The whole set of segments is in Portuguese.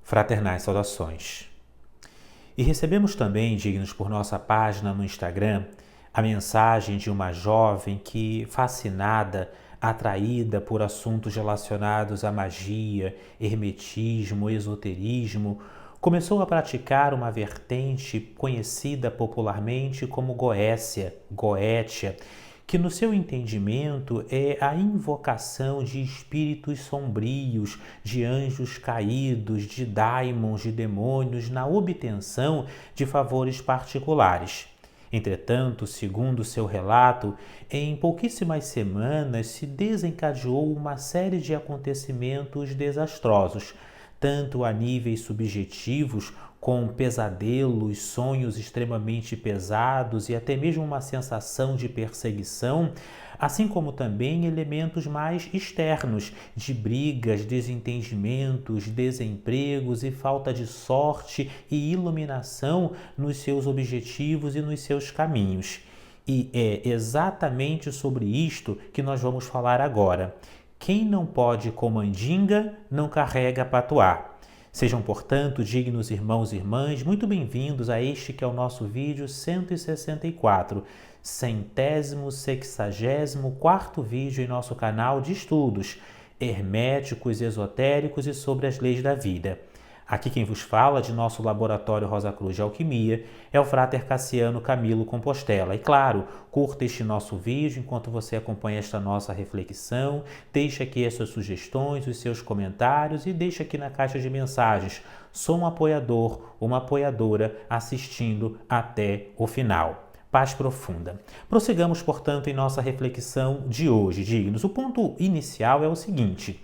Fraternais saudações. E recebemos também, dignos por nossa página no Instagram, a mensagem de uma jovem que, fascinada, atraída por assuntos relacionados à magia, hermetismo, esoterismo, começou a praticar uma vertente conhecida popularmente como Goétia, que no seu entendimento é a invocação de espíritos sombrios, de anjos caídos, de daimons, de demônios, na obtenção de favores particulares. Entretanto, segundo seu relato, em pouquíssimas semanas se desencadeou uma série de acontecimentos desastrosos, tanto a níveis subjetivos, com pesadelos, sonhos extremamente pesados e até mesmo uma sensação de perseguição, assim como também elementos mais externos, de brigas, desentendimentos, desempregos e falta de sorte e iluminação nos seus objetivos e nos seus caminhos. E é exatamente sobre isto que nós vamos falar agora. Quem não pode com mandinga, não carrega patuá. Sejam, portanto, dignos irmãos e irmãs, muito bem-vindos a este que é o nosso vídeo 164, 164º vídeo em nosso canal de estudos herméticos, esotéricos e sobre as leis da vida. Aqui quem vos fala de nosso laboratório Rosa Cruz de Alquimia é o Frater Cassiano Camilo Compostela. E claro, curta este nosso vídeo enquanto você acompanha esta nossa reflexão, deixe aqui as suas sugestões, os seus comentários e deixe aqui na caixa de mensagens. Sou um apoiador, uma apoiadora assistindo até o final. Paz profunda. Prossigamos, portanto, em nossa reflexão de hoje, dignos. O ponto inicial é o seguinte: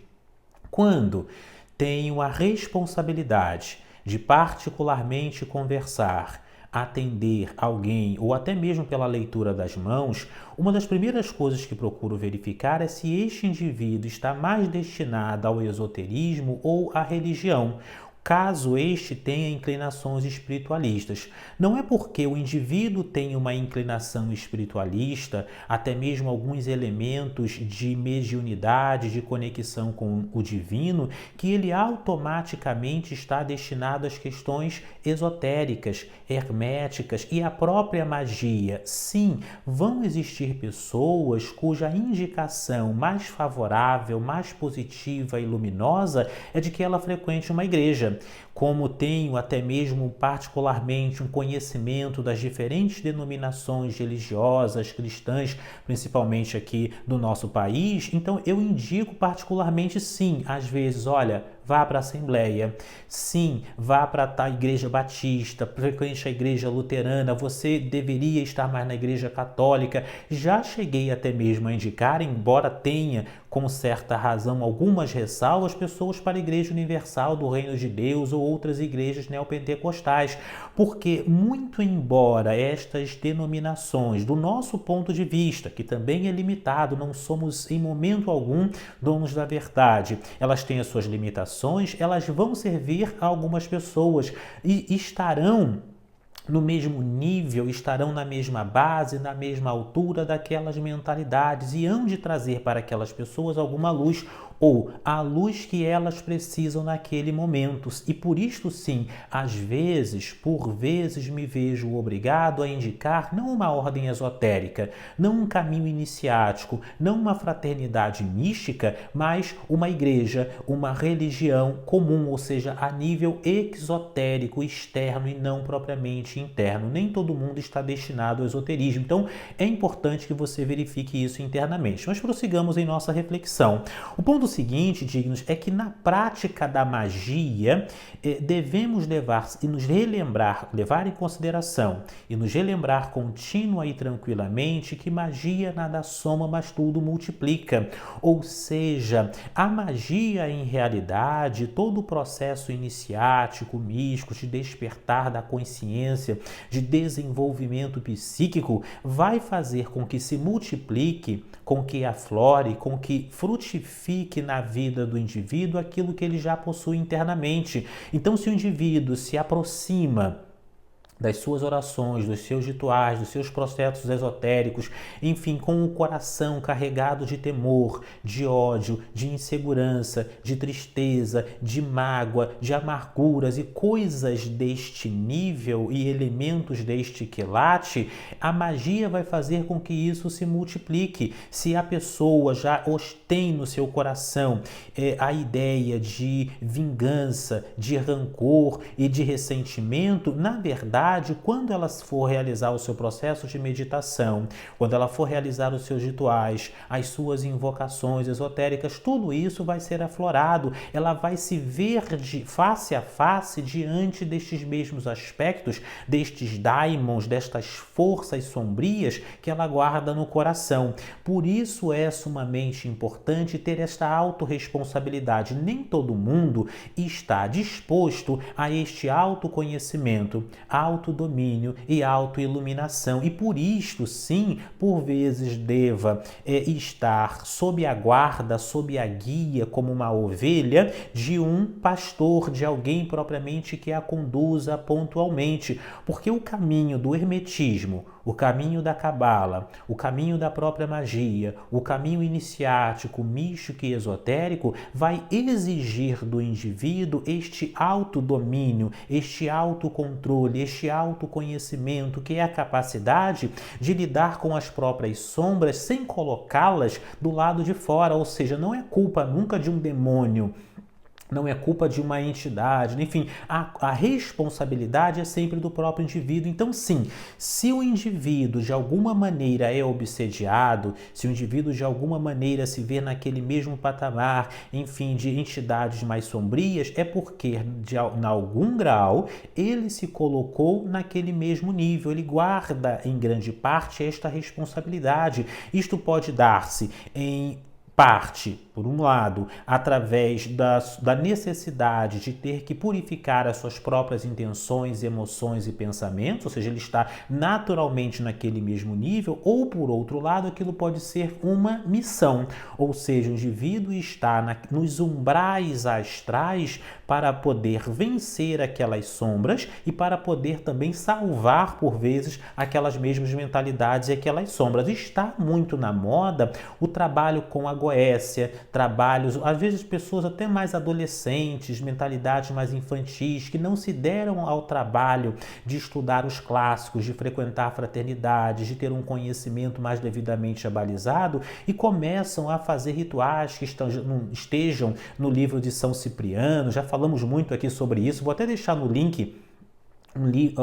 quando tenho a responsabilidade de particularmente conversar, atender alguém ou até mesmo pela leitura das mãos, uma das primeiras coisas que procuro verificar é se este indivíduo está mais destinado ao esoterismo ou à religião, caso este tenha inclinações espiritualistas. Não é porque o indivíduo tem uma inclinação espiritualista, até mesmo alguns elementos de mediunidade, de conexão com o divino, que ele automaticamente está destinado às questões esotéricas, herméticas e à própria magia. Sim, vão existir pessoas cuja indicação mais favorável, mais positiva e luminosa é de que ela frequente uma igreja. Como tenho até mesmo particularmente um conhecimento das diferentes denominações religiosas, cristãs, principalmente aqui no nosso país, então eu indico particularmente sim, às vezes, olha, vá para a Assembleia, sim, vá para a Igreja Batista, frequente a Igreja Luterana, você deveria estar mais na Igreja Católica. Já cheguei até mesmo a indicar, embora tenha com certa razão algumas ressalvas, pessoas para a Igreja Universal do Reino de Deus ou outras igrejas neopentecostais, porque muito embora estas denominações, do nosso ponto de vista, que também é limitado, não somos em momento algum donos da verdade, elas têm as suas limitações, elas vão servir a algumas pessoas e estarão no mesmo nível, estarão na mesma base, na mesma altura daquelas mentalidades e hão de trazer para aquelas pessoas alguma luz ou a luz que elas precisam naquele momento. E por isto sim, às vezes, por vezes me vejo obrigado a indicar não uma ordem esotérica, não um caminho iniciático, não uma fraternidade mística, mas uma igreja, uma religião comum, ou seja, a nível exotérico, externo e não propriamente interno. Nem todo mundo está destinado ao esoterismo, então é importante que você verifique isso internamente. Mas prossigamos em nossa reflexão. O ponto seguinte, dignos, é que na prática da magia devemos levar e nos relembrar, levar em consideração e nos relembrar contínua e tranquilamente que magia nada soma, mas tudo multiplica. Ou seja, a magia em realidade, todo o processo iniciático, místico, de despertar da consciência, de desenvolvimento psíquico, vai fazer com que se multiplique, com que aflore, com que frutifique na vida do indivíduo aquilo que ele já possui internamente. Então, se o indivíduo se aproxima das suas orações, dos seus rituais, dos seus processos esotéricos, enfim, com o coração carregado de temor, de ódio, de insegurança, de tristeza, de mágoa, de amarguras e coisas deste nível e elementos deste quilate, a magia vai fazer com que isso se multiplique. Se a pessoa já tem no seu coração a ideia de vingança, de rancor e de ressentimento, na verdade, quando ela for realizar o seu processo de meditação, quando ela for realizar os seus rituais, as suas invocações esotéricas, tudo isso vai ser aflorado. Ela vai se ver face a face diante destes mesmos aspectos, destes daimons, destas forças sombrias que ela guarda no coração. Por isso é sumamente importante ter esta autorresponsabilidade. Nem todo mundo está disposto a este autoconhecimento, autodomínio e autoiluminação. E por isto, sim, por vezes deva estar sob a guarda, sob a guia, como uma ovelha, de um pastor, de alguém propriamente que a conduza pontualmente. Porque o caminho do hermetismo, o caminho da cabala, o caminho da própria magia, o caminho iniciático, místico e esotérico vai exigir do indivíduo este autodomínio, este autocontrole, este autoconhecimento, que é a capacidade de lidar com as próprias sombras sem colocá-las do lado de fora, ou seja, não é culpa nunca de um demônio, não é culpa de uma entidade, enfim, a responsabilidade é sempre do próprio indivíduo. Então, sim, se o indivíduo de alguma maneira é obsediado, se o indivíduo de alguma maneira se vê naquele mesmo patamar, enfim, de entidades mais sombrias, é porque, em algum grau, ele se colocou naquele mesmo nível, ele guarda, em grande parte, esta responsabilidade. Isto pode dar-se em parte, por um lado, através da necessidade de ter que purificar as suas próprias intenções, emoções e pensamentos, ou seja, ele está naturalmente naquele mesmo nível, ou por outro lado, aquilo pode ser uma missão, ou seja, o indivíduo está nos umbrais astrais para poder vencer aquelas sombras e para poder também salvar, por vezes, aquelas mesmas mentalidades e aquelas sombras. Está muito na moda o trabalho com a goécia, trabalhos, às vezes pessoas até mais adolescentes, mentalidades mais infantis, que não se deram ao trabalho de estudar os clássicos, de frequentar fraternidades, de ter um conhecimento mais devidamente abalizado e começam a fazer rituais que estejam no livro de São Cipriano. Já falamos muito aqui sobre isso, vou até deixar no link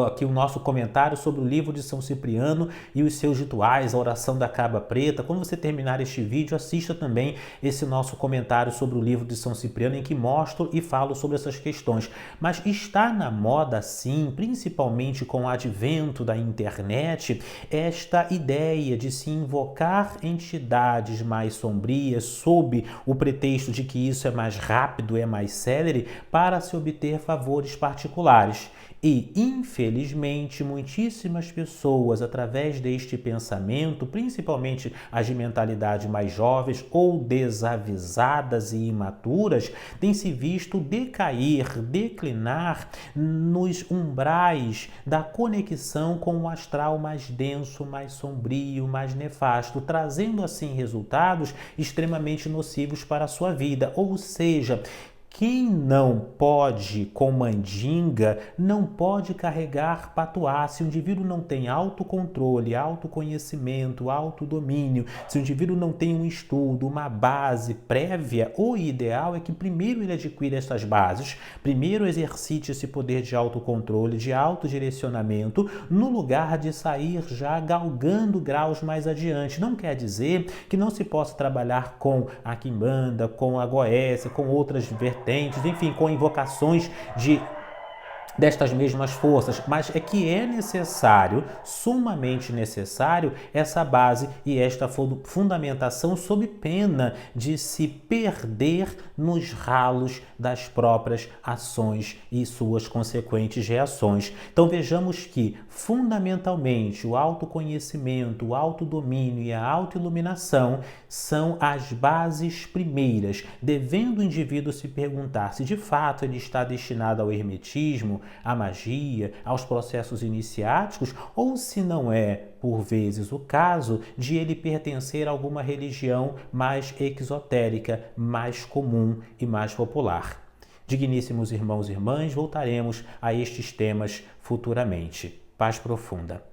aqui o nosso comentário sobre o livro de São Cipriano e os seus rituais, a oração da Cabra Preta. Quando você terminar este vídeo, assista também esse nosso comentário sobre o livro de São Cipriano, em que mostro e falo sobre essas questões. Mas está na moda, sim, principalmente com o advento da internet, esta ideia de se invocar entidades mais sombrias sob o pretexto de que isso é mais rápido, é mais célere, para se obter favores particulares. E, infelizmente, muitíssimas pessoas, através deste pensamento, principalmente as de mentalidade mais jovens ou desavisadas e imaturas, têm se visto decair, declinar nos umbrais da conexão com o astral mais denso, mais sombrio, mais nefasto, trazendo assim resultados extremamente nocivos para a sua vida. Ou seja, quem não pode com mandinga, não pode carregar patuá. Se o indivíduo não tem autocontrole, autoconhecimento, autodomínio, se o indivíduo não tem um estudo, uma base prévia, o ideal é que primeiro ele adquira essas bases, primeiro exercite esse poder de autocontrole, de autodirecionamento, no lugar de sair já galgando graus mais adiante. Não quer dizer que não se possa trabalhar com a quimbanda, com a goécia, com outras vertentes, enfim, com invocações destas mesmas forças, mas é que é necessário, sumamente necessário, essa base e esta fundamentação sob pena de se perder nos ralos das próprias ações e suas consequentes reações. Então vejamos que, fundamentalmente, o autoconhecimento, o autodomínio e a autoiluminação são as bases primeiras, devendo o indivíduo se perguntar se de fato ele está destinado ao hermetismo, mesmo à magia, aos processos iniciáticos, ou se não é, por vezes, o caso de ele pertencer a alguma religião mais exotérica, mais comum e mais popular. Digníssimos irmãos e irmãs, voltaremos a estes temas futuramente. Paz profunda.